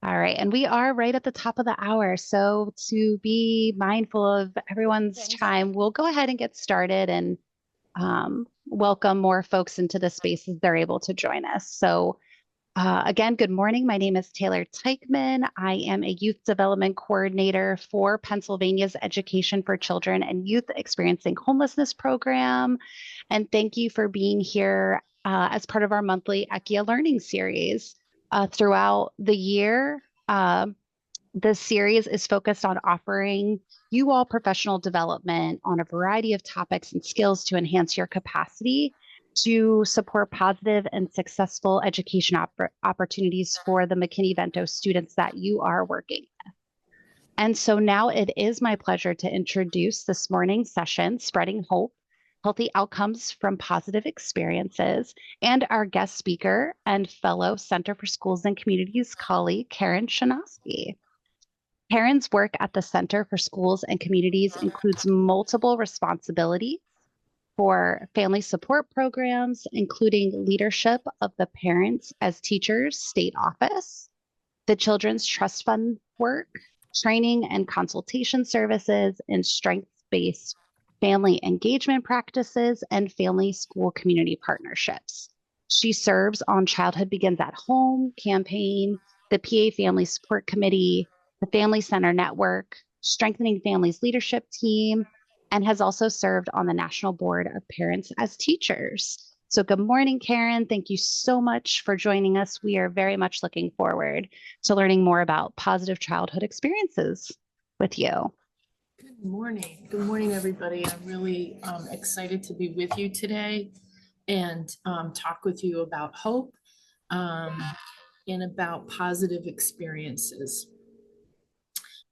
All right, and we are right at the top of the hour. So to be mindful of everyone's time, we'll go ahead and get started and welcome more folks into the space as they're able to join us. So again, good morning. My name is Taylor Teichman. I am a youth development coordinator for Pennsylvania's Education for Children and Youth Experiencing Homelessness program. And thank you for being here as part of our monthly ECYEH learning series. Throughout the year, this series is focused on offering you all professional development on a variety of topics and skills to enhance your capacity to support positive and successful education opportunities for the McKinney-Vento students that you are working with. And so now it is my pleasure to introduce this morning's session, Spreading Hope, Healthy Outcomes from Positive Experiences, and our guest speaker and fellow Center for Schools and Communities colleague, Karen Shanowski. Karen's work at the Center for Schools and Communities includes multiple responsibilities for family support programs, including leadership of the Parents as Teachers State Office, the Children's Trust Fund work, training and consultation services, and strengths-based family engagement practices and family school community partnerships. She serves on Childhood Begins at Home campaign, the PA Family Support Committee, the Family Center Network, Strengthening Families Leadership Team, and has also served on the National Board of Parents as Teachers. So good morning, Karen. Thank you so much for joining us. We are very much looking forward to learning more about positive childhood experiences with you. Good morning. Good morning, everybody. I'm really excited to be with you today and talk with you about hope and about positive experiences.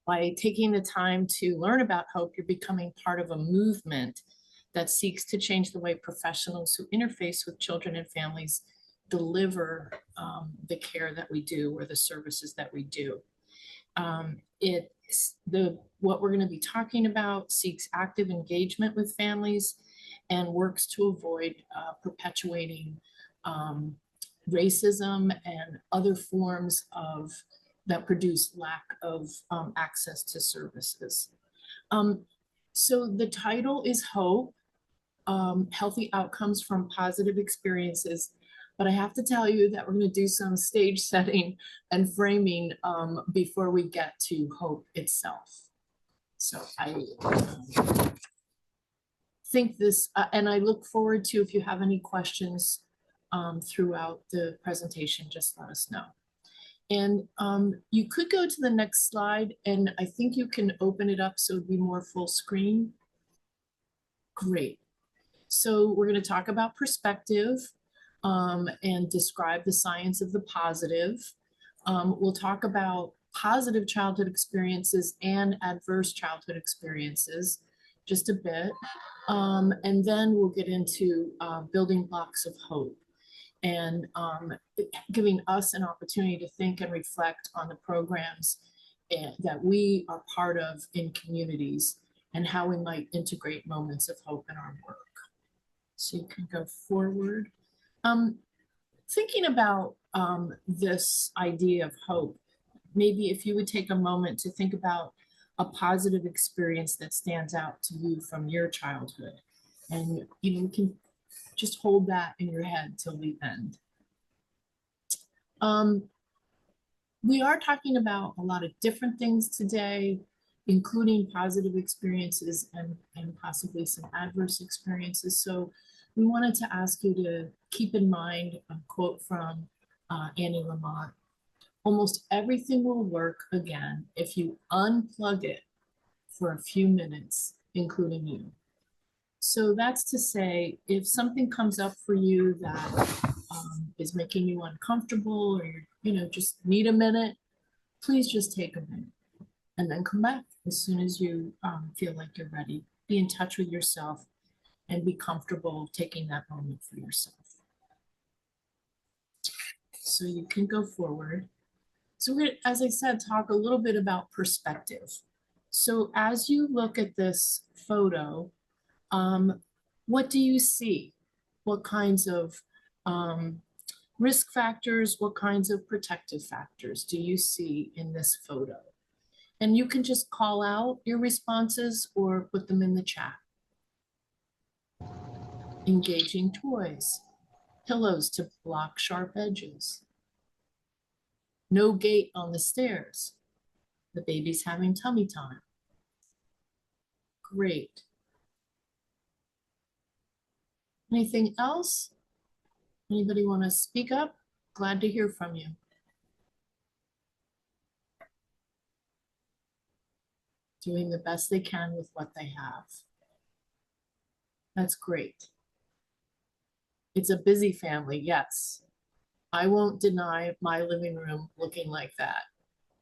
By taking the time to learn about hope, you're becoming part of a movement that seeks to change the way professionals who interface with children and families deliver the care that we do or the services that we do. What we're going to be talking about seeks active engagement with families and works to avoid perpetuating racism and other forms that produce lack of access to services. So the title is Hope, Healthy Outcomes from Positive Experiences. But I have to tell you that we're going to do some stage setting and framing before we get to hope itself. So I think this, and I look forward to, if you have any questions throughout the presentation, just let us know. And you could go to the next slide, and I think you can open it up so it'd be more full screen. Great. So we're going to talk about perspective and describe the science of the positive. We'll talk about positive childhood experiences and adverse childhood experiences just a bit. And then we'll get into building blocks of hope and giving us an opportunity to think and reflect on the programs that we are part of in communities and how we might integrate moments of hope in our work. So you can go forward. Thinking about this idea of hope, maybe if you would take a moment to think about a positive experience that stands out to you from your childhood, and you can just hold that in your head till the end. We are talking about a lot of different things today, including positive experiences and possibly some adverse experiences. So we wanted to ask you to keep in mind a quote from Annie Lamott. Almost everything will work again if you unplug it for a few minutes, including you. So that's to say, if something comes up for you that is making you uncomfortable, or you just need a minute, please just take a minute and then come back as soon as you feel like you're ready. Be in touch with yourself and be comfortable taking that moment for yourself. So you can go forward. So we're, as I said, talk a little bit about perspective. So as you look at this photo, what do you see? What kinds of Risk factors, what kinds of protective factors do you see in this photo? And you can just call out your responses or put them in the chat. Engaging toys, pillows to block sharp edges, no gate on the stairs, the baby's having tummy time. Great. Anything else? Anybody want to speak up? Glad to hear from you. Doing the best they can with what they have. That's great. It's a busy family, yes. I won't deny my living room looking like that.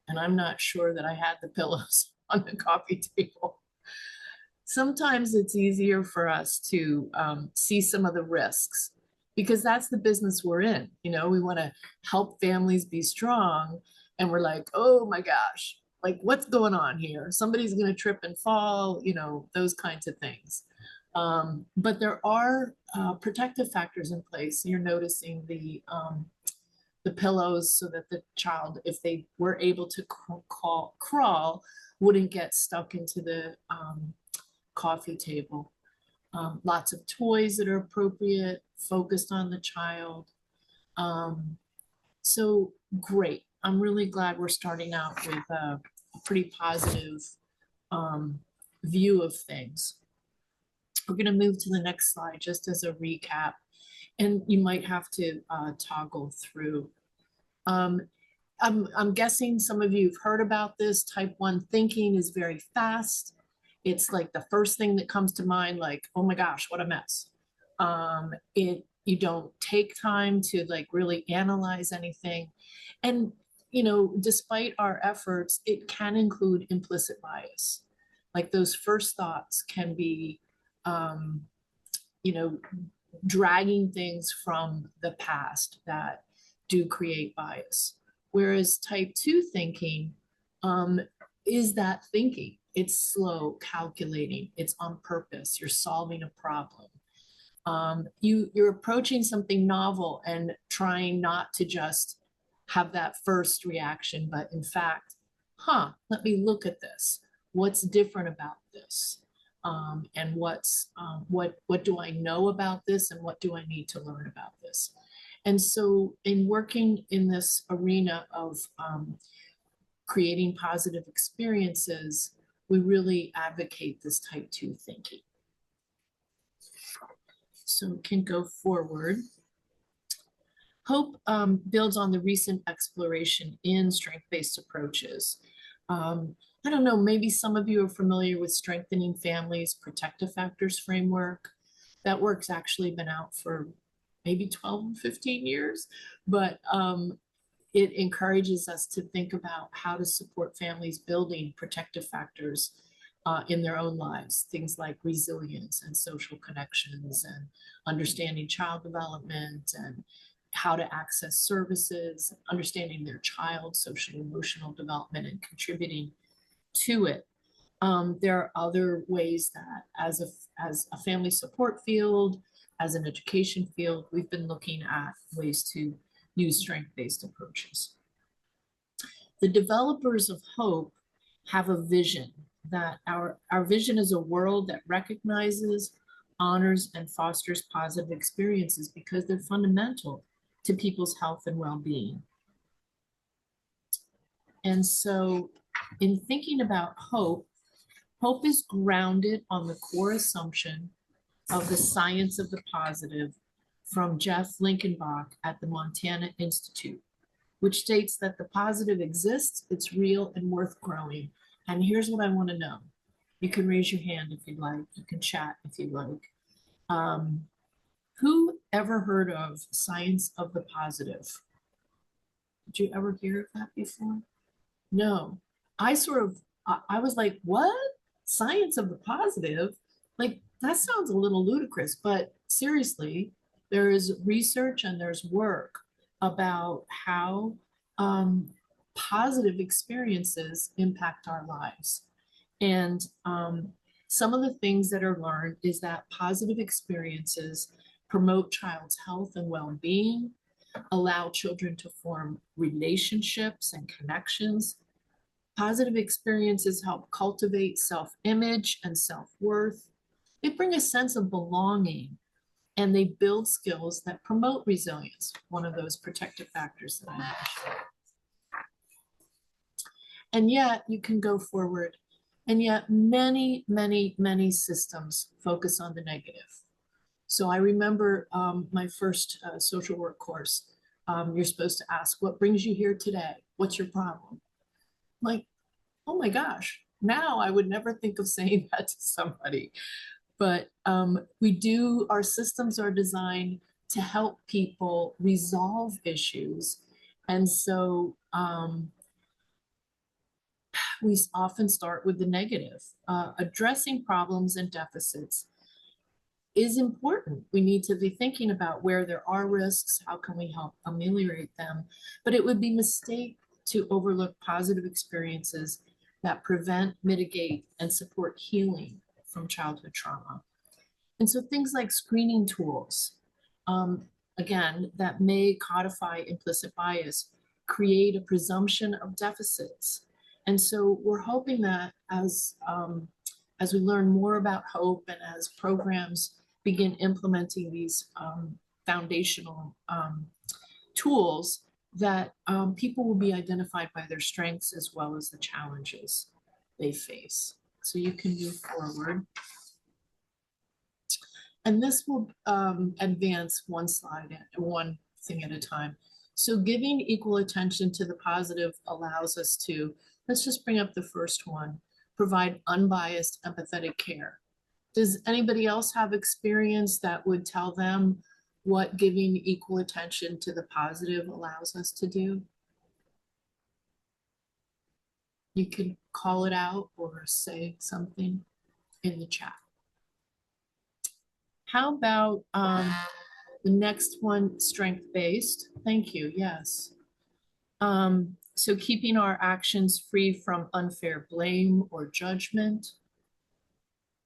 And I'm not sure that I had the pillows on the coffee table. Sometimes it's easier for us to see some of the risks because that's the business we're in. You know, we want to help families be strong and we're like, oh my gosh, like what's going on here? Somebody's going to trip and fall, you know, those kinds of things. But there are protective factors in place. You're noticing the pillows so that the child, if they were able to crawl, wouldn't get stuck into the coffee table. Lots of toys that are appropriate, focused on the child. So great. I'm really glad we're starting out with a pretty positive view of things. We're going to move to the next slide just as a recap, and you might have to toggle through. I'm guessing some of you have heard about this. Type 1 thinking is very fast. It's like the first thing that comes to mind, like, oh my gosh, what a mess. You don't take time to like really analyze anything. And, you know, despite our efforts, it can include implicit bias. Like those first thoughts can be, you know, dragging things from the past that do create bias. Whereas type 2 thinking is that thinking. It's slow, calculating, it's on purpose, you're solving a problem. You're approaching something novel and trying not to just have that first reaction, but in fact, let me look at this. What's different about this? And what do I know about this and what do I need to learn about this? And so in working in this arena of creating positive experiences, we really advocate this type 2 thinking. So can go forward. Hope builds on the recent exploration in strength-based approaches. I don't know, maybe some of you are familiar with Strengthening Families Protective Factors framework. That work's actually been out for maybe 12 or 15 years, but it encourages us to think about how to support families building protective factors in their own lives, things like resilience and social connections and understanding child development and how to access services, understanding their child's social emotional development and contributing to it. There are other ways that as a family support field, as an education field, we've been looking at ways to use strength-based approaches. The developers of Hope have a vision that our vision is a world that recognizes, honors, and fosters positive experiences because they're fundamental to people's health and well-being. And so in thinking about hope, hope is grounded on the core assumption of the science of the positive from Jeff Linkenbach at the Montana Institute, which states that the positive exists, it's real and worth growing. And here's what I want to know. You can raise your hand if you'd like. You can chat if you'd like. Who ever heard of science of the positive? Did you ever hear of that before? No. I was like, what? Science of the positive? Like, that sounds a little ludicrous, but seriously, there is research and there's work about how positive experiences impact our lives. And some of the things that are learned is that positive experiences promote child's health and well-being. allow children to form relationships and connections. Positive experiences help cultivate self-image and self-worth. They bring a sense of belonging, and they build skills that promote resilience, one of those protective factors that I mentioned. And yet you can go forward, and yet many, many, many systems focus on the negative. So I remember my first social work course, you're supposed to ask, what brings you here today? What's your problem? Like, oh my gosh, now I would never think of saying that to somebody. But our systems are designed to help people resolve issues. And so we often start with the negative. Addressing problems and deficits is important. We need to be thinking about where there are risks, how can we help ameliorate them, but it would be a mistake to overlook positive experiences that prevent, mitigate, and support healing from childhood trauma. And so things like screening tools, again, that may codify implicit bias, create a presumption of deficits. And so we're hoping that as we learn more about hope and as programs begin implementing these foundational tools, that people will be identified by their strengths as well as the challenges they face. So you can move forward. And this will advance one slide, one thing at a time. So giving equal attention to the positive allows us to, let's just bring up the first one, provide unbiased, empathetic care. Does anybody else have experience that would tell them what giving equal attention to the positive allows us to do? You can call it out or say something in the chat. How about the next one, strength-based? Thank you, yes. So keeping our actions free from unfair blame or judgment.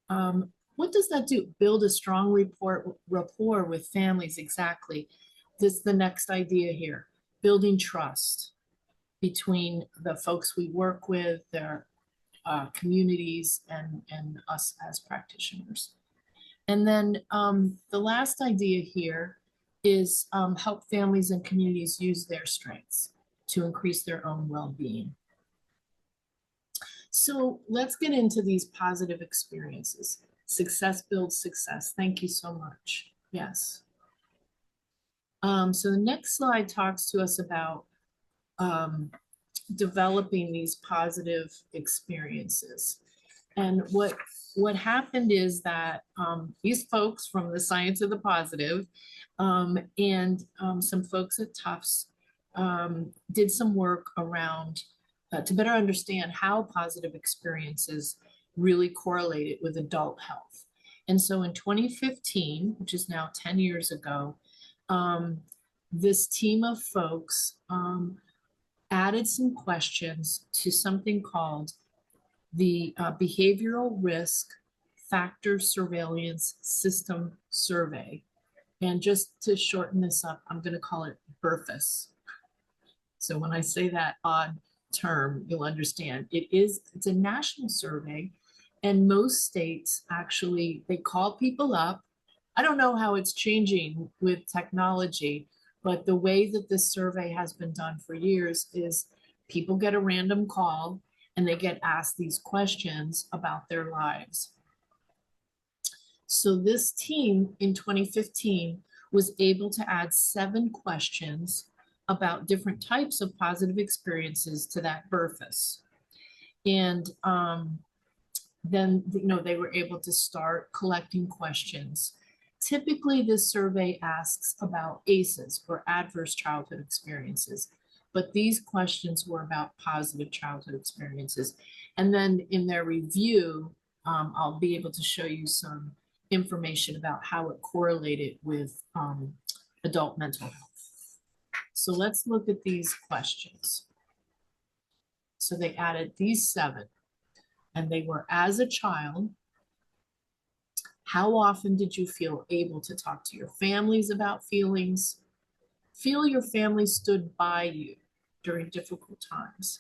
What does that do? Build a strong rapport with families, exactly. This is the next idea here. Building trust between the folks we work with, their communities, and us as practitioners. And then the last idea here is help families and communities use their strengths to increase their own well-being. So let's get into these positive experiences. Success builds success. Thank you so much. Yes. So the next slide talks to us about developing these positive experiences. And what happened is that these folks from the Science of the Positive and some folks at Tufts did some work around to better understand how positive experiences really correlated with adult health. And so in 2015, which is now 10 years ago, this team of folks added some questions to something called the Behavioral Risk Factor Surveillance System Survey. And just to shorten this up, I'm going to call it BRFIS. So when I say that odd term, you'll understand. It's a national survey, and most states actually, they call people up. I don't know how it's changing with technology, but the way that this survey has been done for years is people get a random call and they get asked these questions about their lives. So this team in 2015 was able to add 7 questions about different types of positive experiences to that BRFIS. And then, they were able to start collecting questions. Typically, this survey asks about ACEs, or adverse childhood experiences, but these questions were about positive childhood experiences. And then in their review, I'll be able to show you some information about how it correlated with adult mental health. So let's look at these questions. So they added these 7, and they were, as a child, how often did you feel able to talk to your families about feelings? Feel your family stood by you during difficult times.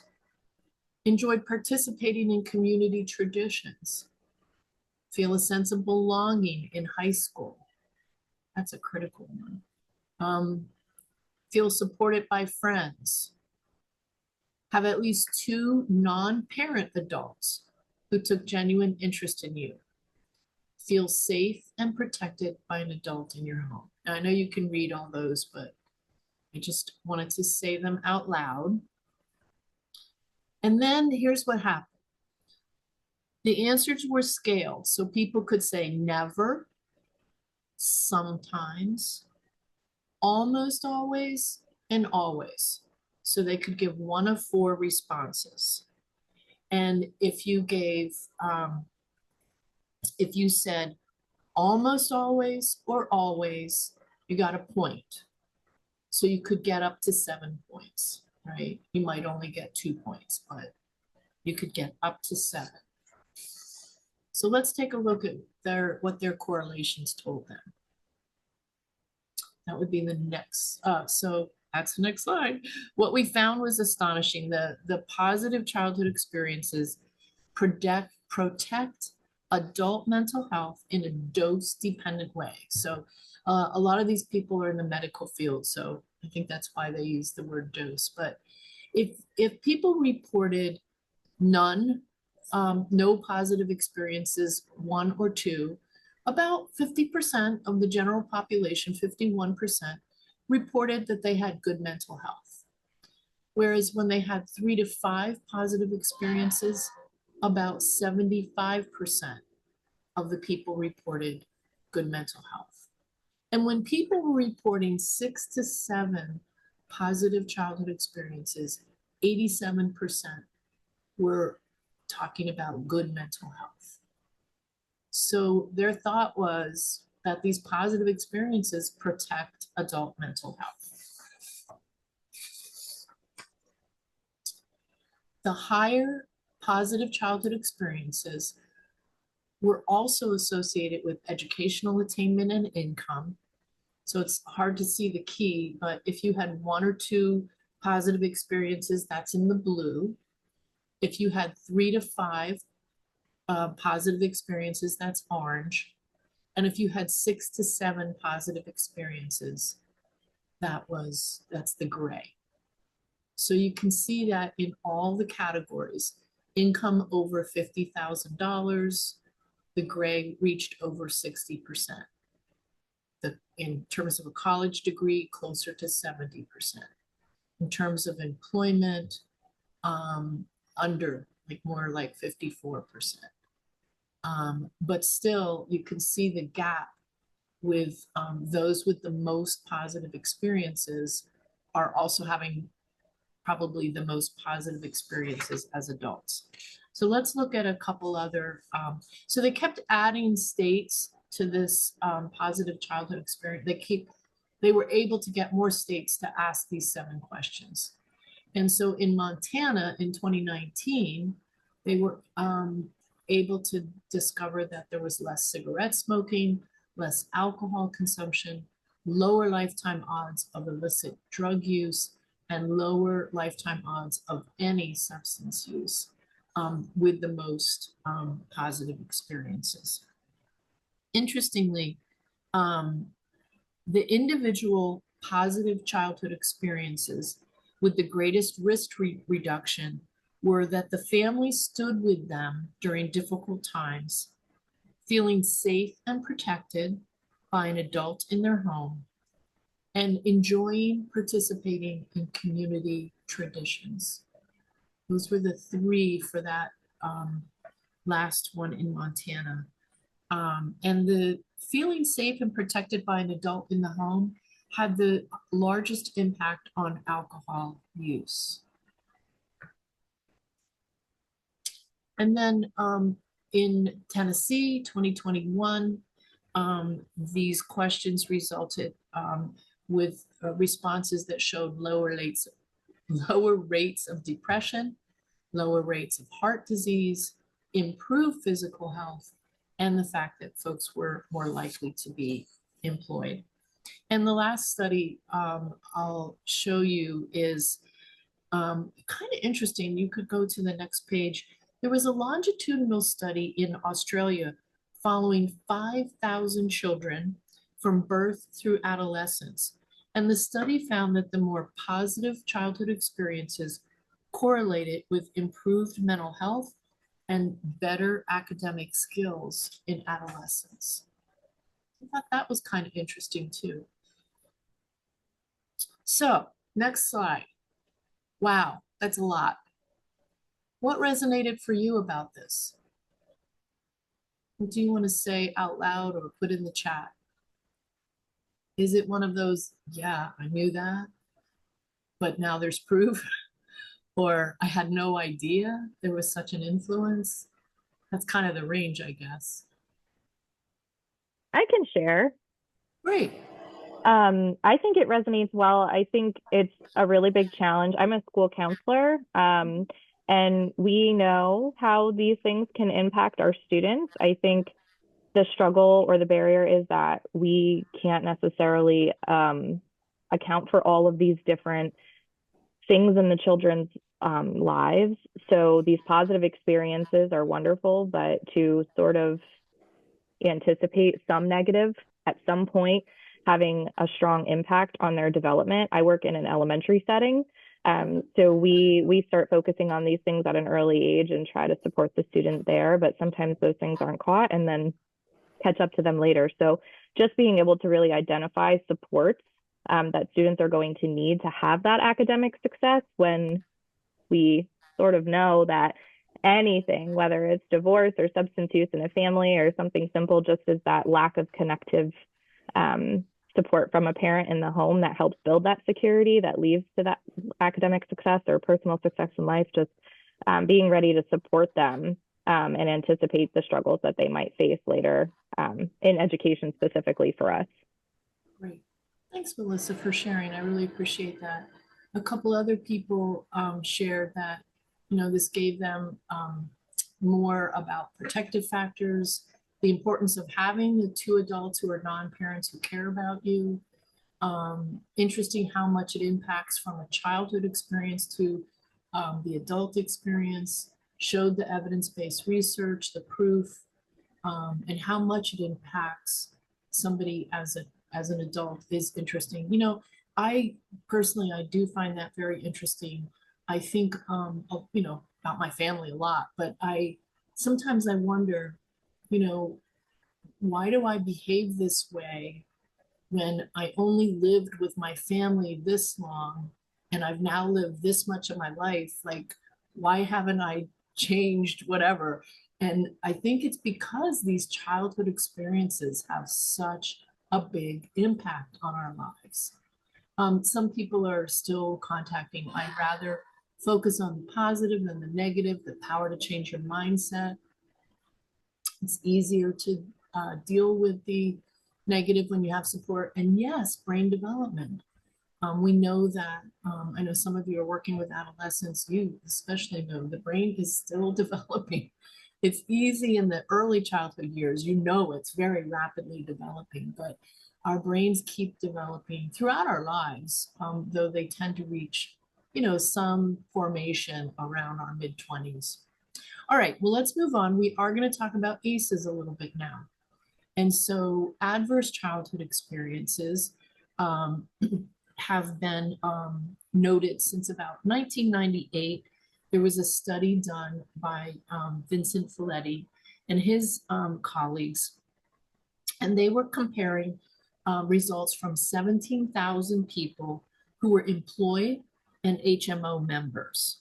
Enjoyed participating in community traditions. Feel a sense of belonging in high school. That's a critical one. Feel supported by friends. Have at least 2 non-parent adults who took genuine interest in you. Feel safe and protected by an adult in your home. Now, I know you can read all those, but I just wanted to say them out loud. And then here's what happened. The answers were scaled, so people could say never, sometimes, almost always, and always. So they could give one of 4 responses. And if you said almost always or always, you got a point. So you could get up to 7 points, right? You might only get 2 points, but you could get up to 7. So let's take a look at what their correlations told them. That would be the next, so that's the next slide. What we found was astonishing. The positive childhood experiences protect adult mental health in a dose-dependent way. So a lot of these people are in the medical field, so I think that's why they use the word dose. But if people reported none, no positive experiences, 1 or 2, about 50% of the general population, 51%, reported that they had good mental health. Whereas when they had 3 to 5 positive experiences, about 75% of the people reported good mental health. And when people were reporting 6 to 7 positive childhood experiences, 87% were talking about good mental health. So their thought was that these positive experiences protect adult mental health. The higher positive childhood experiences were also associated with educational attainment and income. So it's hard to see the key, but if you had 1 or 2 positive experiences, that's in the blue. If you had 3 to 5 positive experiences, that's orange. And if you had 6 to 7 positive experiences, that's the gray. So you can see that in all the categories, income over $50,000, the gray reached over 60%. In terms of a college degree, closer to 70%. In terms of employment, under, more like 54%. But still, you can see the gap with those with the most positive experiences are also having probably the most positive experiences as adults. So let's look at a couple other, so they kept adding states to this positive childhood experience. They were able to get more states to ask these 7 questions. And so in Montana in 2019, they were able to discover that there was less cigarette smoking, less alcohol consumption, lower lifetime odds of illicit drug use, and lower lifetime odds of any substance use, with the most positive experiences. Interestingly, the individual positive childhood experiences with the greatest risk reduction were that the family stood with them during difficult times, feeling safe and protected by an adult in their home, and enjoying participating in community traditions. Those were the 3 for that last one in Montana. And the feeling safe and protected by an adult in the home had the largest impact on alcohol use. And then in Tennessee, 2021, these questions resulted with responses that showed lower rates of depression, lower rates of heart disease, improved physical health, and the fact that folks were more likely to be employed. And the last study I'll show you is kind of interesting. You could go to the next page. There was a longitudinal study in Australia following 5,000 children from birth through adolescence. And the study found that the more positive childhood experiences correlated with improved mental health and better academic skills in adolescence. I thought that was kind of interesting too. So, next slide. Wow, that's a lot. What resonated for you about this? What do you want to say out loud or put in the chat? Is it one of those, yeah, I knew that, but now there's proof? Or I had no idea there was such an influence? That's kind of the range, I guess. I can share. Great. I think it resonates well. I think it's a really big challenge. I'm a school counselor, and we know how these things can impact our students. I think the struggle or the barrier is that we can't necessarily account for all of these different things in the children's lives. So these positive experiences are wonderful, but to sort of anticipate some negative at some point having a strong impact on their development. I work in an elementary setting. So we start focusing on these things at an early age and try to support the student there, but sometimes those things aren't caught and then catch up to them later. So just being able to really identify supports that students are going to need to have that academic success when we sort of know that anything, whether it's divorce or substance use in a family or something simple, just as that lack of connective support from a parent in the home that helps build that security that leads to that academic success or personal success in life, just being ready to support them and anticipate the struggles that they might face later in education specifically for us. Great. Thanks, Melissa, for sharing. I really appreciate that. A couple other people shared that, this gave them more about protective factors, the importance of having the two adults who are non-parents who care about you. Interesting how much it impacts from a childhood experience to the adult experience, showed the evidence-based research, the proof, and how much it impacts somebody as an adult is interesting. I personally, I do find that very interesting. I think, about my family a lot, but sometimes I wonder, why do I behave this way when I only lived with my family this long and I've now lived this much of my life? Like, why haven't I changed, whatever? And I think it's because these childhood experiences have such a big impact on our lives. Some people are still contacting, I'd rather focus on the positive than the negative, the power to change your mindset. It's easier to deal with the negative when you have support. And yes, brain development. We know that, I know some of you are working with adolescents, you especially know the brain is still developing. It's easy in the early childhood years, it's very rapidly developing, but our brains keep developing throughout our lives, though they tend to reach, some formation around our mid-20s. All right, well, let's move on. We are going to talk about ACEs a little bit now. And so adverse childhood experiences have been noted since about 1998. There was a study done by Vincent Folletti and his colleagues, and they were comparing results from 17,000 people who were employed and HMO members.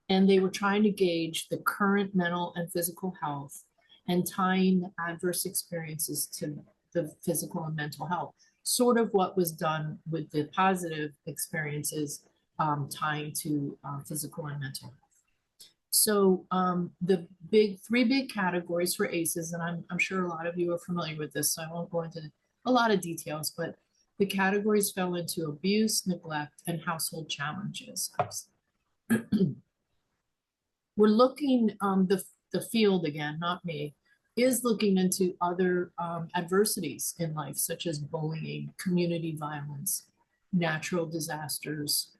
And they were trying to gauge the current mental and physical health and tying the adverse experiences to the physical and mental health. Sort of what was done with the positive experiences tying to physical and mental health. So the three big categories for ACEs, and I'm sure a lot of you are familiar with this, so I won't go into a lot of details, but the categories fell into abuse, neglect, and household challenges. We're looking, the field again, not me, is looking into other adversities in life, such as bullying, community violence, natural disasters,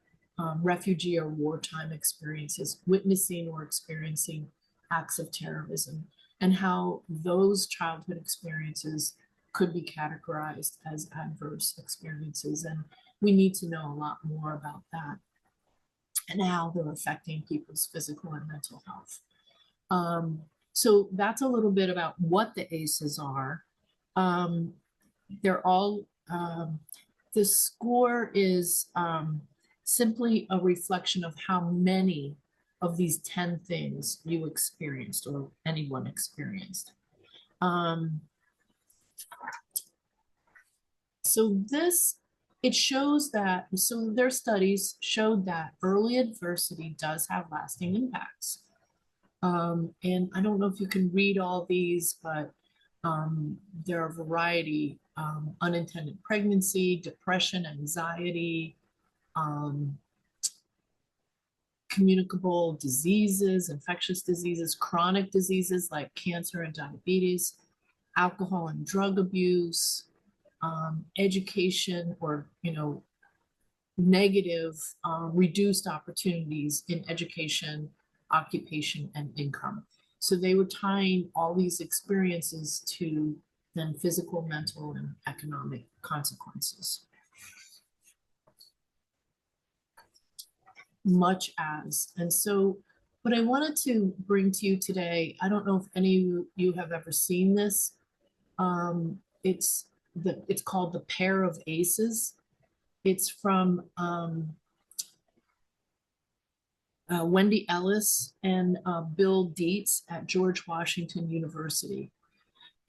refugee or wartime experiences, witnessing or experiencing acts of terrorism, and how those childhood experiences could be categorized as adverse experiences. And we need to know a lot more about that and how they're affecting people's physical and mental health. So that's a little bit about what the ACEs are. They're all, the score is simply a reflection of how many of these 10 things you experienced or anyone experienced. So this, it shows that, so their studies showed that early adversity does have lasting impacts. And I don't know if you can read all these, but there are a variety, unintended pregnancy, depression, anxiety, communicable diseases, infectious diseases, chronic diseases like cancer and diabetes, alcohol and drug abuse, education or, negative, reduced opportunities in education, occupation, and income. So they were tying all these experiences to then physical, mental, and economic consequences. And so what I wanted to bring to you today, I don't know if any of you have ever seen this. It's called The Pair of Aces. It's from Wendy Ellis and Bill Dietz at George Washington University.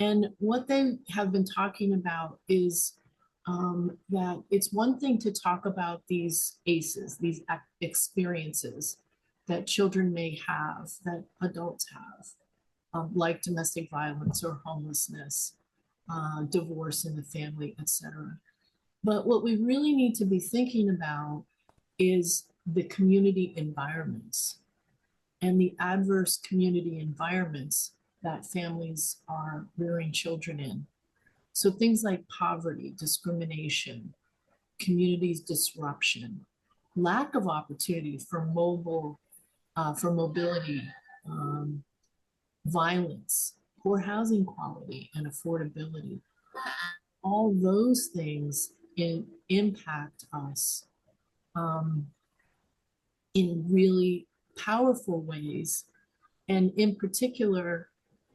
And what they have been talking about is that it's one thing to talk about these ACEs, these experiences that children may have, that adults have, like domestic violence or homelessness, divorce in the family, etc. But what we really need to be thinking about is the community environments and the adverse community environments that families are rearing children in. So things like poverty, discrimination, communities disruption, lack of opportunity for mobility, violence, poor housing quality and affordability. All those things impact us in really powerful ways, and in particular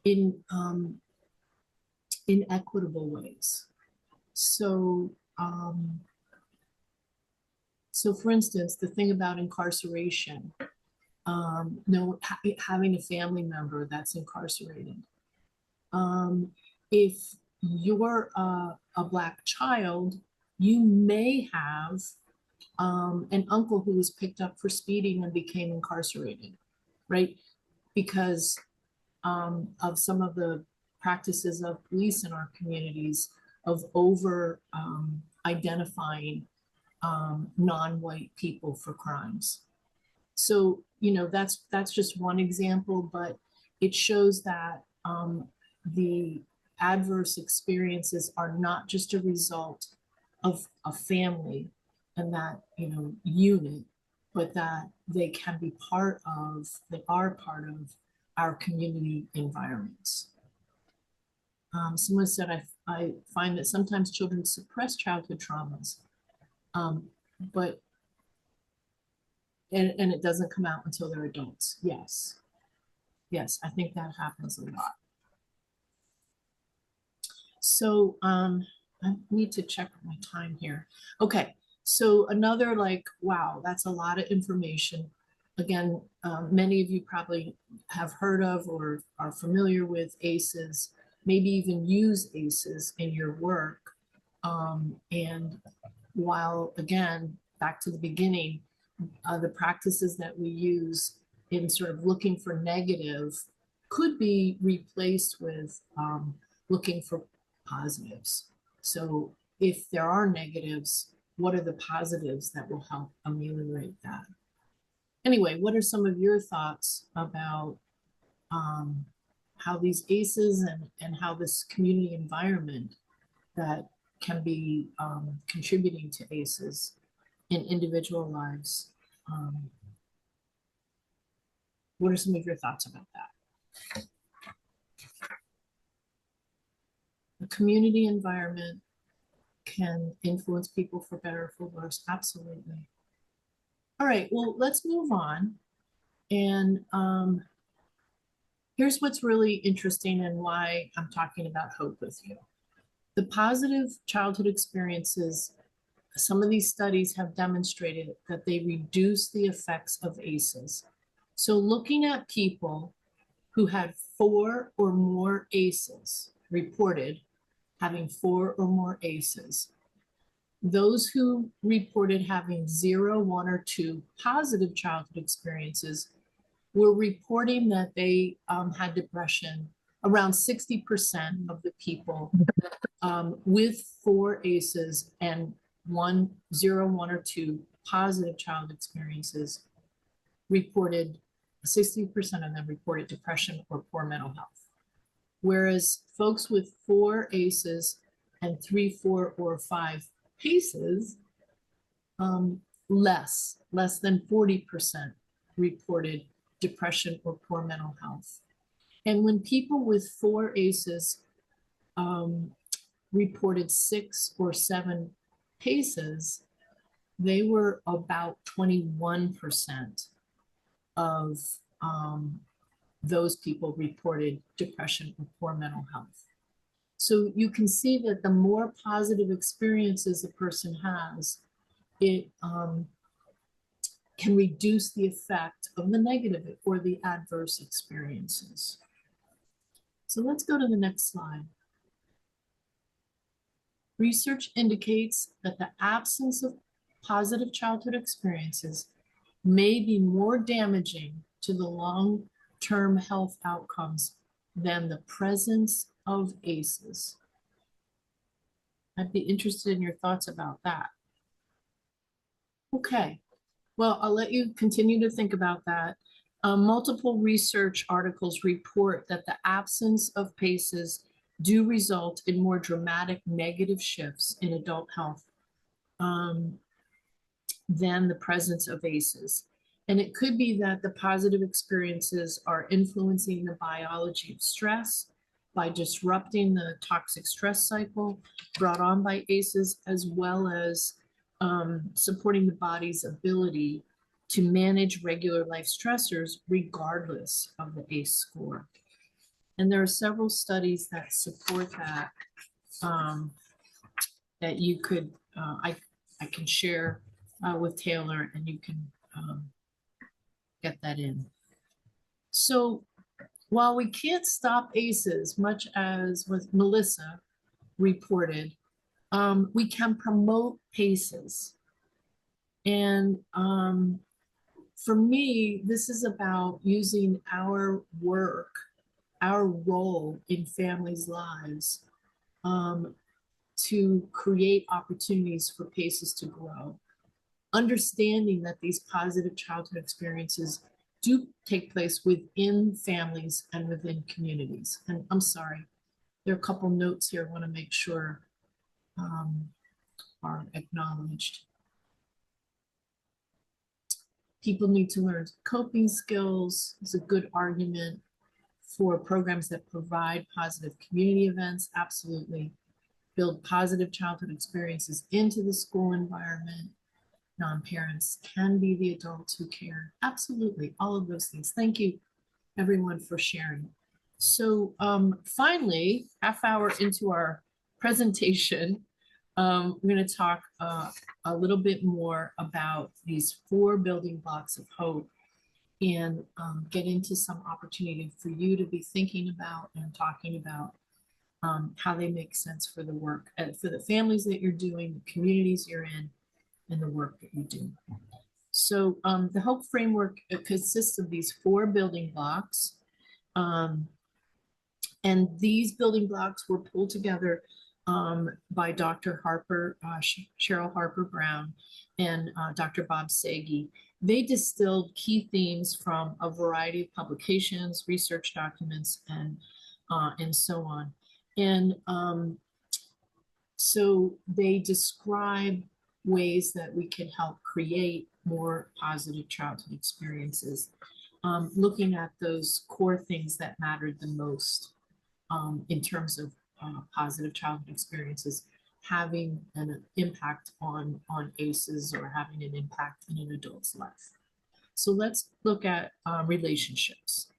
in equitable ways. So, so for instance, the thing about incarceration, having a family member that's incarcerated. If you're a Black child, you may have an uncle who was picked up for speeding and became incarcerated, right? Because of some of the practices of police in our communities of over identifying non-white people for crimes. So, that's just one example, but it shows that the adverse experiences are not just a result of a family and that, unit, but that they are part of our community environments. Someone said, I find that sometimes children suppress childhood traumas, but it doesn't come out until they're adults. Yes, I think that happens a lot. So I need to check my time here. Okay, so another wow, that's a lot of information. Again, many of you probably have heard of or are familiar with ACEs, maybe even use ACEs in your work. And while, again, back to the beginning, the practices that we use in sort of looking for negative could be replaced with looking for positives. So if there are negatives, what are the positives that will help ameliorate that? Anyway, what are some of your thoughts about how these ACEs and how this community environment that can be contributing to ACEs in individual lives. What are some of your thoughts about that? The community environment can influence people for better or for worse. Absolutely. All right, well, let's move on. And here's what's really interesting and why I'm talking about hope with you. The positive childhood experiences, some of these studies have demonstrated that they reduce the effects of ACEs. So looking at people who had 4 or more ACEs, reported having 4 or more ACEs, those who reported having 0, 1, or 2 positive childhood experiences were reporting that they had depression. Around 60% of the people with 4 ACEs and 0, 1, or 2 positive child experiences reported, 60% of them reported depression or poor mental health. Whereas folks with 4 ACEs and 3, 4, or 5 PCEs, less than 40% reported depression or poor mental health. And when people with 4 ACEs reported 6 or 7 PCEs, they were about 21% of those people reported depression or poor mental health. So you can see that the more positive experiences a person has, it can reduce the effect of the negative or the adverse experiences. So let's go to the next slide. Research indicates that the absence of positive childhood experiences may be more damaging to the long-term health outcomes than the presence of ACEs. I'd be interested in your thoughts about that. Okay, well, I'll let you continue to think about that. Multiple research articles report that the absence of PACEs do result in more dramatic negative shifts in adult health than the presence of ACEs. And it could be that the positive experiences are influencing the biology of stress by disrupting the toxic stress cycle brought on by ACEs, as well as supporting the body's ability to manage regular life stressors regardless of the ACE score. And there are several studies that support that, that you could, I can share with Taylor, and you can get that in. So while we can't stop ACEs, much as what Melissa reported, we can promote PACEs. And for me, this is about using our work, our role in families' lives to create opportunities for PACEs to grow. Understanding that these positive childhood experiences do take place within families and within communities. And I'm sorry, there are a couple notes here I want to make sure are acknowledged. People need to learn coping skills. It's a good argument for programs that provide positive community events. Absolutely. Build positive childhood experiences into the school environment. Non-parents can be the adults who care. Absolutely, all of those things. Thank you, everyone, for sharing. So finally, half hour into our presentation, we're going to talk a little bit more about these 4 building blocks of hope and get into some opportunity for you to be thinking about and talking about how they make sense for the work, for the families that you're doing, the communities you're in, and the work that you do. So the HOPE framework consists of these 4 building blocks. And these building blocks were pulled together by Dr. Harper, Cheryl Harper Brown, and Dr. Bob Sagi. They distilled key themes from a variety of publications, research documents, and so on. And so they describe ways that we can help create more positive childhood experiences, looking at those core things that mattered the most in terms of positive childhood experiences having an impact on ACEs or having an impact in an adult's life. So let's look at relationships.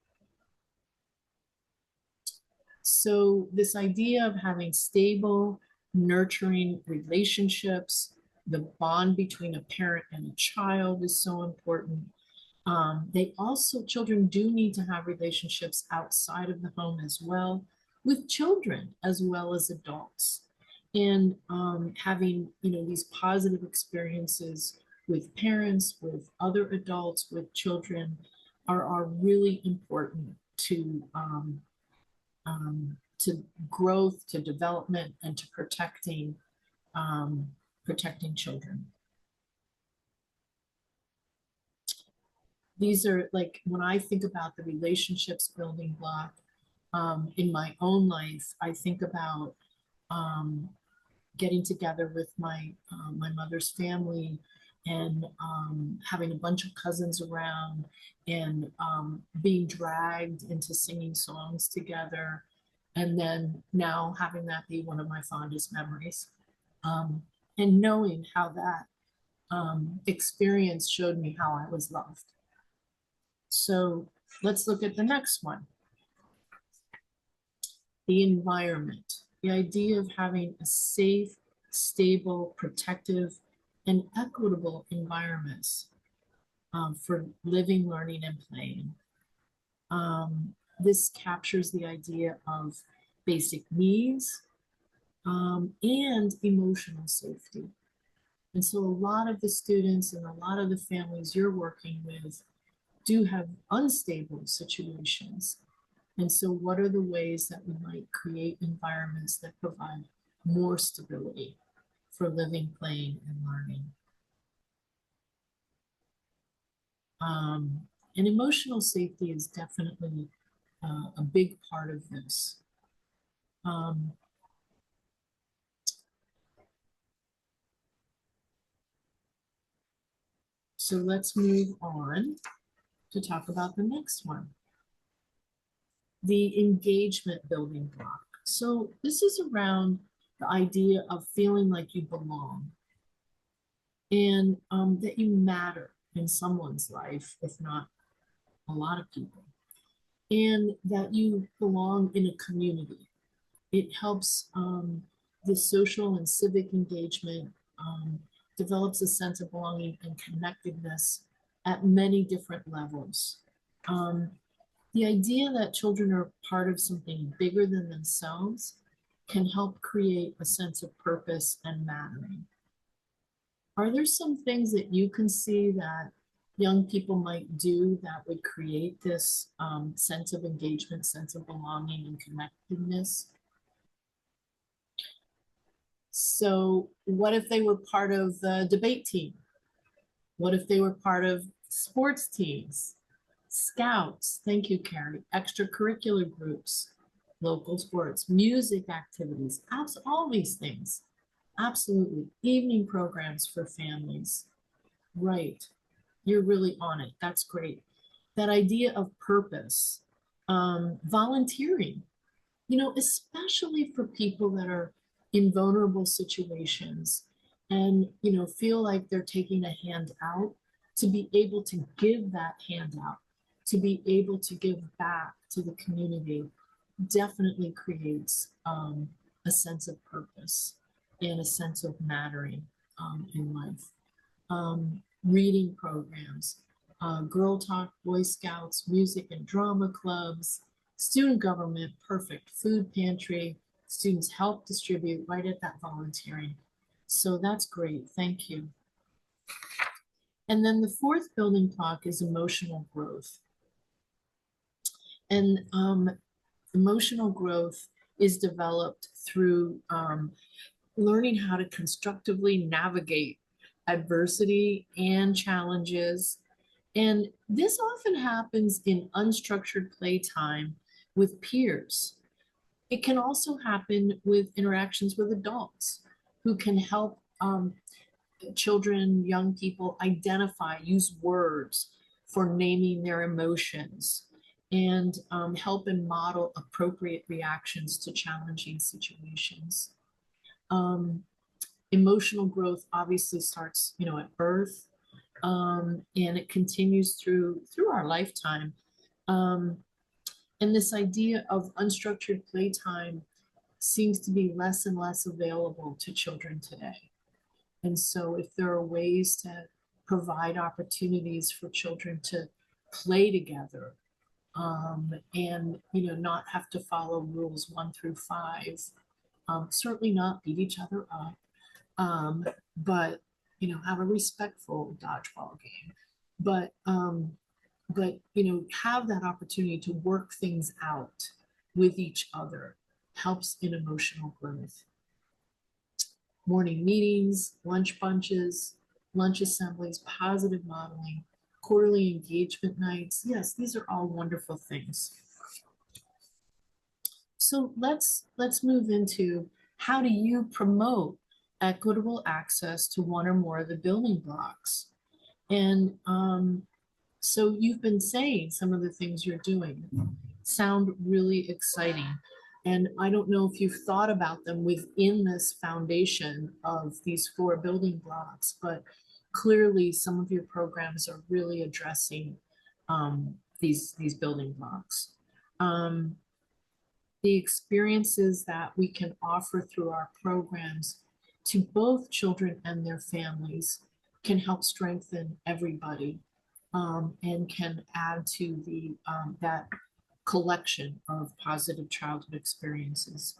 So this idea of having stable, nurturing relationships, the bond between a parent and a child is so important. Children do need to have relationships outside of the home as well, with children as well as adults. And having, these positive experiences with parents, with other adults, with children are really important to growth, to development, and to protecting children. These are like, when I think about the relationships building block in my own life, I think about getting together with my mother's family and having a bunch of cousins around and being dragged into singing songs together. And then now having that be one of my fondest memories. And knowing how that experience showed me how I was loved. So let's look at the next one. The environment, the idea of having a safe, stable, protective, and equitable environments for living, learning, and playing. This captures the idea of basic needs and emotional safety. And so a lot of the students and a lot of the families you're working with do have unstable situations. And so what are the ways that we might create environments that provide more stability for living, playing, and learning? And emotional safety is definitely a big part of this. So let's move on to talk about the next one. The engagement building block. So this is around the idea of feeling like you belong and that you matter in someone's life, if not a lot of people, and that you belong in a community. It helps the social and civic engagement, develops a sense of belonging and connectedness at many different levels. The idea that children are part of something bigger than themselves can help create a sense of purpose and mattering. Are there some things that you can see that young people might do that would create this sense of engagement, sense of belonging and connectedness? So what if they were part of the debate team? What if they were part of sports teams? Scouts, thank you, Carrie, extracurricular groups, local sports, music activities, all these things. Absolutely. Evening programs for families. Right. You're really on it. That's great. That idea of purpose, volunteering, especially for people that are in vulnerable situations and, feel like they're taking a hand out, to be able to give that hand out, to be able to give back to the community definitely creates a sense of purpose and a sense of mattering in life. Reading programs, Girl Talk, Boy Scouts, music and drama clubs, student government, perfect, food pantry, students help distribute right at that volunteering. So that's great, thank you. And then the fourth building block is emotional growth. And emotional growth is developed through learning how to constructively navigate adversity and challenges And this often happens in unstructured playtime with peers. It can also happen with interactions with adults who can help children, young people identify, use words for naming their emotions, and help and model appropriate reactions to challenging situations. Emotional growth obviously starts, at birth, and it continues through our lifetime. And this idea of unstructured playtime seems to be less and less available to children today. And so if there are ways to provide opportunities for children to play together, and not have to follow rules 1 through 5, certainly not beat each other up, but have a respectful dodgeball game, but have that opportunity to work things out with each other helps in emotional growth. Morning meetings, lunch bunches, lunch assemblies, positive modeling, quarterly engagement nights. Yes, these are all wonderful things. So let's move into, how do you promote equitable access to one or more of the building blocks? And so you've been saying some of the things you're doing sound really exciting. And I don't know if you've thought about them within this foundation of these 4 building blocks, but clearly some of your programs are really addressing these building blocks. The experiences that we can offer through our programs to both children and their families can help strengthen everybody, and can add to the that collection of positive childhood experiences.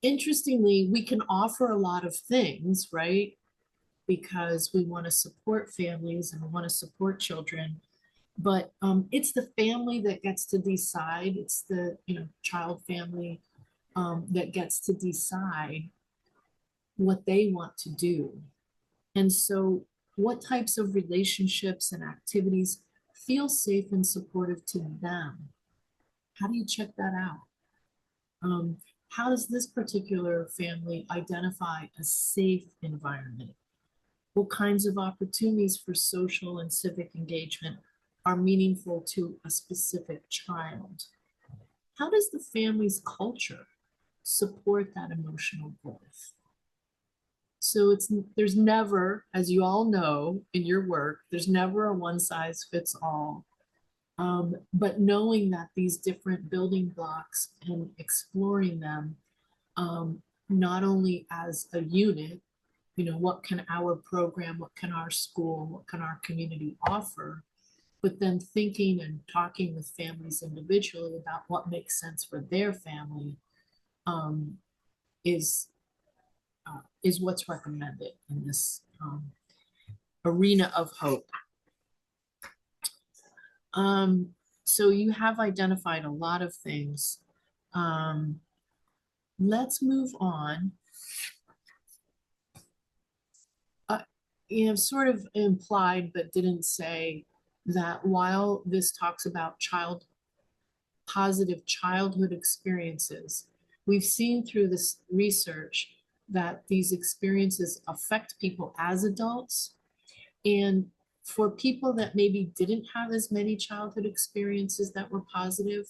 Interestingly, we can offer a lot of things, right? Because we want to support families and we want to support children, but it's the family that gets to decide. It's the child family that gets to decide what they want to do. And so what types of relationships and activities feel safe and supportive to them? How do you check that out? How does this particular family identify a safe environment? What kinds of opportunities for social and civic engagement are meaningful to a specific child? How does the family's culture support that emotional growth? So there's never, as you all know in your work, there's never a one size fits all. But knowing that these different building blocks and exploring them, not only as a unit, what can our program, what can our school, what can our community offer, but then thinking and talking with families individually about what makes sense for their family, is what's recommended in this arena of hope. So you have identified a lot of things. Let's move on. Sort of implied, but didn't say that while this talks about positive childhood experiences, we've seen through this research that these experiences affect people as adults. And for people that maybe didn't have as many childhood experiences that were positive,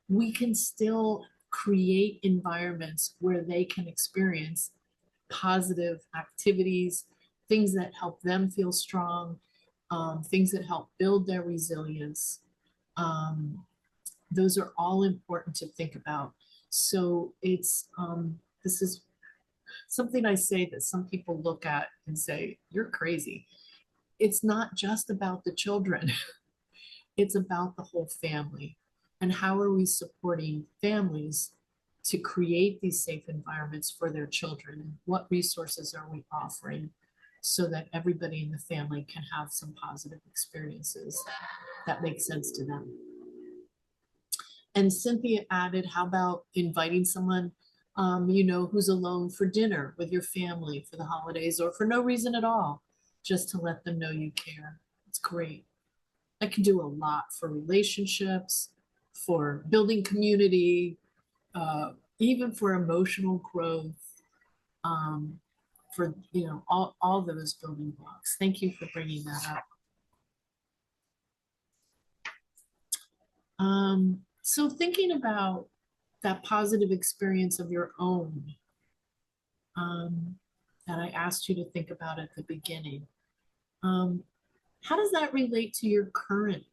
we can still create environments where they can experience positive activities, things that help them feel strong, things that help build their resilience. Those are all important to think about. So it's, this is something I say that some people look at and say, you're crazy. It's not just about the children. It's about the whole family. And how are we supporting families to create these safe environments for their children? And what resources are we offering so that everybody in the family can have some positive experiences that make sense to them? And Cynthia added, how about inviting someone who's alone for dinner with your family for the holidays or for no reason at all, just to let them know you care. It's great. That can do a lot for relationships, for building community, even for emotional growth, for, you know, all those building blocks. Thank you for bringing that up. So thinking about that positive experience of your own, that I asked you to think about at the beginning, how does that relate to your current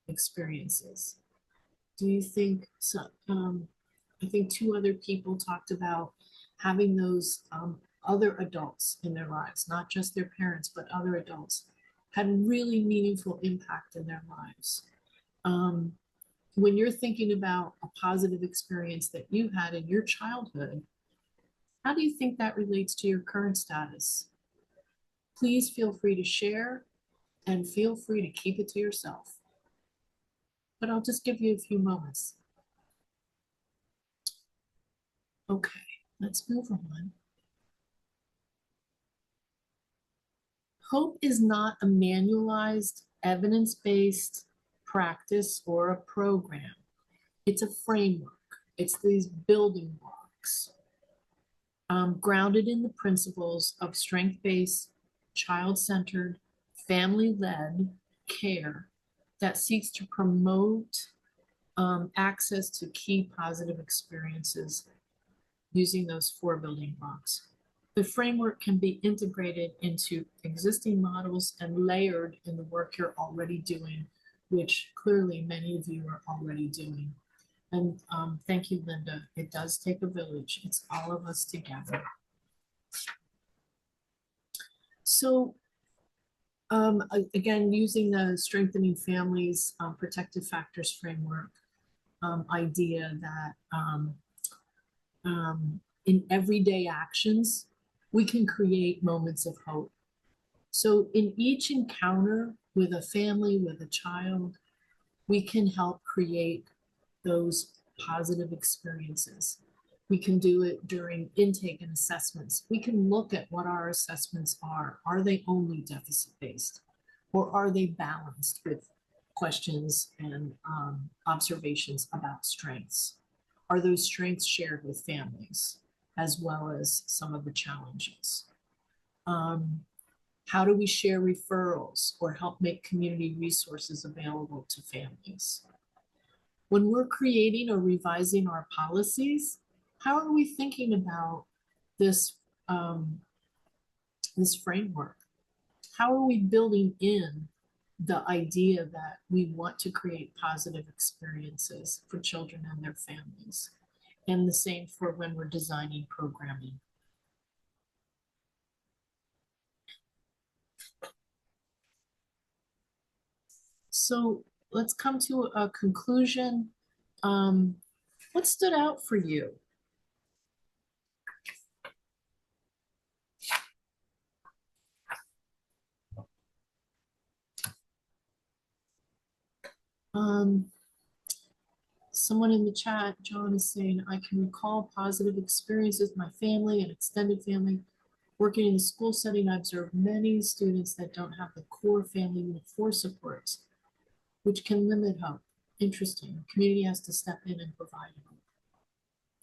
experiences? Do you think so? I think two other people talked about having those other adults in their lives, not just their parents, but other adults, had really meaningful impact in their lives. When you're thinking about a positive experience that you had in your childhood, how do you think that relates to your current status? Please feel free to share and feel free to keep it to yourself. But I'll just give you a few moments. Okay, let's move on. Hope is not a manualized, evidence-based practice or a program. It's a framework. It's these building blocks grounded in the principles of strength-based, child-centered, family-led care that seeks to promote access to key positive experiences using those 4 building blocks. The framework can be integrated into existing models and layered in the work you're already doing, which clearly many of you are already doing. And thank you, Linda. It does take a village. It's all of us together. So again, using the Strengthening Families Protective Factors framework idea that in everyday actions, we can create moments of hope. So in each encounter with a family, with a child, we can help create those positive experiences. We can do it during intake and assessments. We can look at what our assessments are. Are they only deficit-based? Or are they balanced with questions and observations about strengths? Are those strengths shared with families, as well as some of the challenges? How do we share referrals or help make community resources available to families? When we're creating or revising our policies, how are we thinking about this, this framework? How are we building in the idea that we want to create positive experiences for children and their families? And the same for when we're designing programming. So let's come to a conclusion. What stood out for you? Someone in the chat, John, is saying, I can recall positive experiences with my family and extended family. Working in the school setting, I observed many students that don't have the core family unit 4 supports, which can limit hope. Interesting. The community has to step in and provide hope.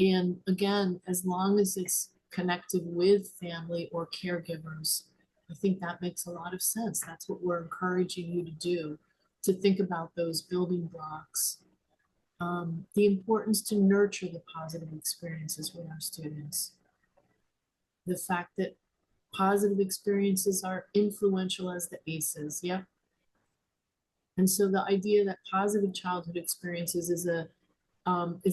And again, as long as it's connected with family or caregivers, I think that makes a lot of sense. That's what we're encouraging you to do, to think about those building blocks. The importance to nurture the positive experiences with our students. The fact that positive experiences are influential as the ACEs, yep. And so the idea that positive childhood experiences is a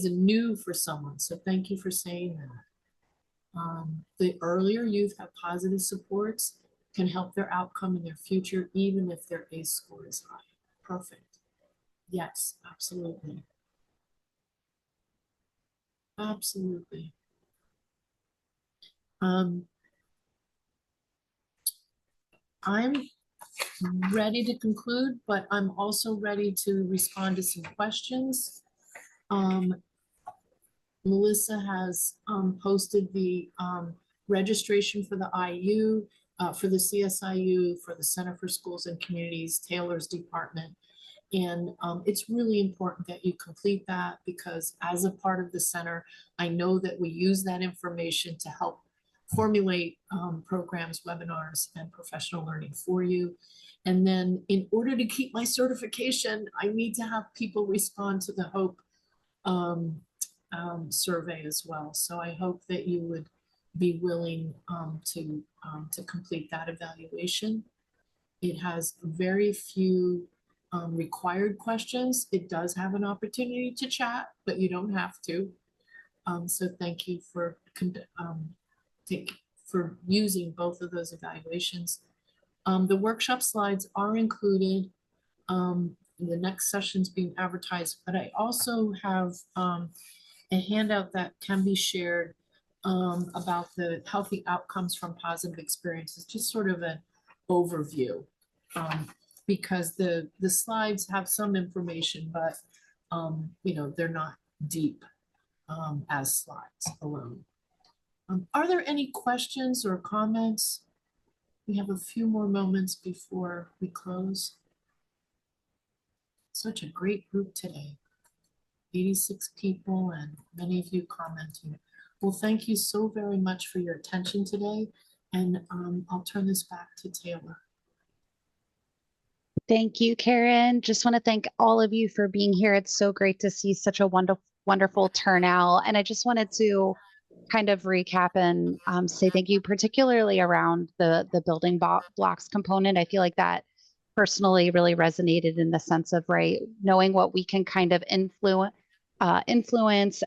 new for someone. So thank you for saying that. The earlier youth have positive supports can help their outcome in their future, even if their ACE score is high. Perfect. Yes, absolutely. Absolutely. I'm ready to conclude, but I'm also ready to respond to some questions. Melissa has posted the registration for the IU. for the CSIU, for the Center for Schools and Communities, Taylor's department. And it's really important that you complete that, because as a part of the center, I know that we use that information to help formulate programs, webinars, and professional learning for you. And then in order to keep my certification, I need to have people respond to the HOPE survey as well. So I hope that you would be willing to complete that evaluation. It has very few required questions. It does have an opportunity to chat, but you don't have to. So thank you for using both of those evaluations. The workshop slides are included. The next session's being advertised, but I also have a handout that can be shared about the healthy outcomes from positive experiences, just sort of an overview. Because the slides have some information, but you know, they're not deep as slides alone. Are there any questions or comments? We have a few more moments before we close. Such a great group today. 86 people and many of you commenting. Well, thank you so very much for your attention today. And I'll turn this back to Taylor. Thank you, Karen. Just want to thank all of you for being here. It's so great to see such a wonderful turnout. And I just wanted to kind of recap and say thank you, particularly around the building blocks component. I feel like that personally really resonated in the sense of, right, knowing what we can kind of influence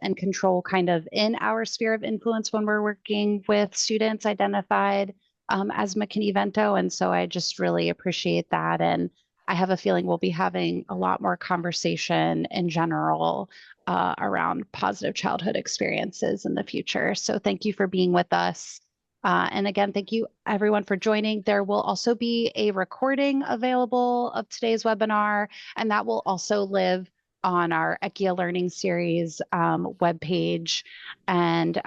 and control kind of in our sphere of influence when we're working with students identified as McKinney-Vento. And so I just really appreciate that. And I have a feeling we'll be having a lot more conversation in general around positive childhood experiences in the future. So thank you for being with us. And again, thank you everyone for joining. There will also be a recording available of today's webinar, and that will also live on our ECYEH Learning Series webpage. And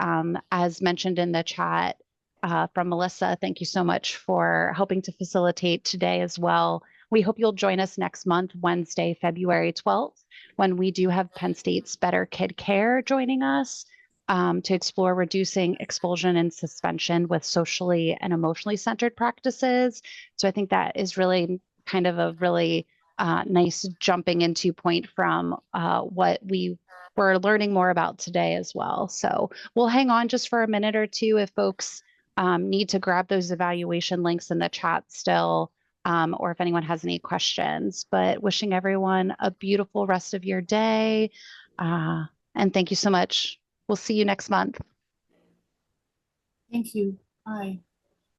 as mentioned in the chat from Melissa, thank you so much for helping to facilitate today as well. We hope you'll join us next month, Wednesday, February 12th, when we do have Penn State's Better Kid Care joining us to explore reducing expulsion and suspension with socially and emotionally centered practices. So I think that is really kind of a really nice jumping into point from what we were learning more about today as well. So we'll hang on just for a minute or two if folks need to grab those evaluation links in the chat still. Or if anyone has any questions, but wishing everyone a beautiful rest of your day. And thank you so much. We'll see you next month. Thank you. Bye.